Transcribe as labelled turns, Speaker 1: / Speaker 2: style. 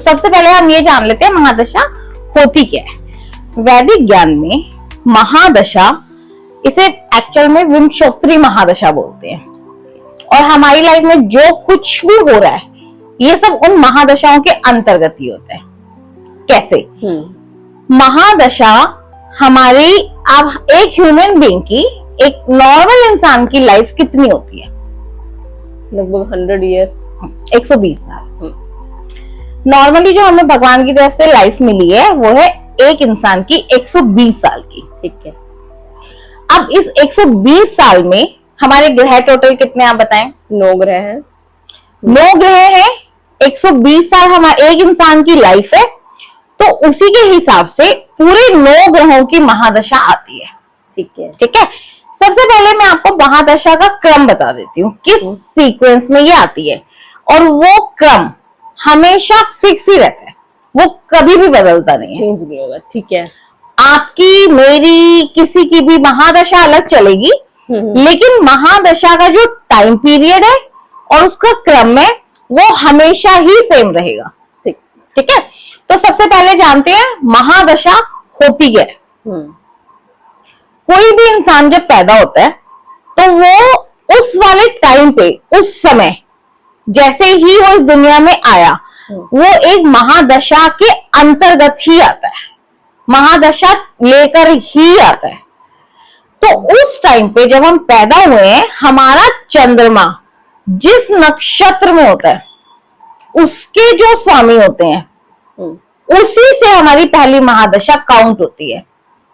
Speaker 1: सबसे पहले हम ये जान लेते हैं महादशा होती क्या है। वैदिक ज्ञान में महादशा, इसे एक्चुअल में विंशोत्तरी महादशा बोलते हैं। और हमारी लाइफ में जो कुछ भी हो रहा है ये सब उन महादशाओं के अंतर्गत ही होता है। कैसे? महादशा हमारी, अब एक ह्यूमन बीइंग की, एक नॉर्मल इंसान की लाइफ कितनी होती है?
Speaker 2: लगभग 100 ईयर्स,
Speaker 1: 120 साल। नॉर्मली जो हमें भगवान की तरफ से लाइफ मिली है वो है एक इंसान की 120 साल की।
Speaker 2: ठीक है।
Speaker 1: अब इस 120 साल में हमारे ग्रह टोटल कितने, आप बताएं?
Speaker 2: 9 ग्रह हैं।
Speaker 1: 9 ग्रह हैं। 120 साल हमारे एक इंसान की लाइफ है, तो उसी के हिसाब से पूरे 9 ग्रहों की महादशा आती है।
Speaker 2: ठीक है।
Speaker 1: ठीक है। सबसे पहले मैं आपको महादशा का क्रम बता देती हूँ, किस सीक्वेंस में ये आती है। और वो क्रम हमेशा फिक्स ही रहता है, वो कभी भी बदलता नहीं है,
Speaker 2: चेंज नहीं होगा। ठीक है।
Speaker 1: आपकी, मेरी, किसी की भी महादशा अलग चलेगी, लेकिन महादशा का जो टाइम पीरियड है और उसका क्रम है वो हमेशा ही सेम रहेगा। ठीक है। तो सबसे पहले जानते हैं महादशा होती क्या है। कोई भी इंसान जब पैदा होता है तो वो उस वाले टाइम पे, उस समय जैसे ही वो इस दुनिया में आया, वो एक महादशा के अंतर्गत ही आता है, महादशा लेकर ही आता है। तो उस टाइम पे जब हम पैदा हुए हैं, हमारा चंद्रमा जिस नक्षत्र में होता है उसके जो स्वामी होते हैं, उसी से हमारी पहली महादशा काउंट होती है।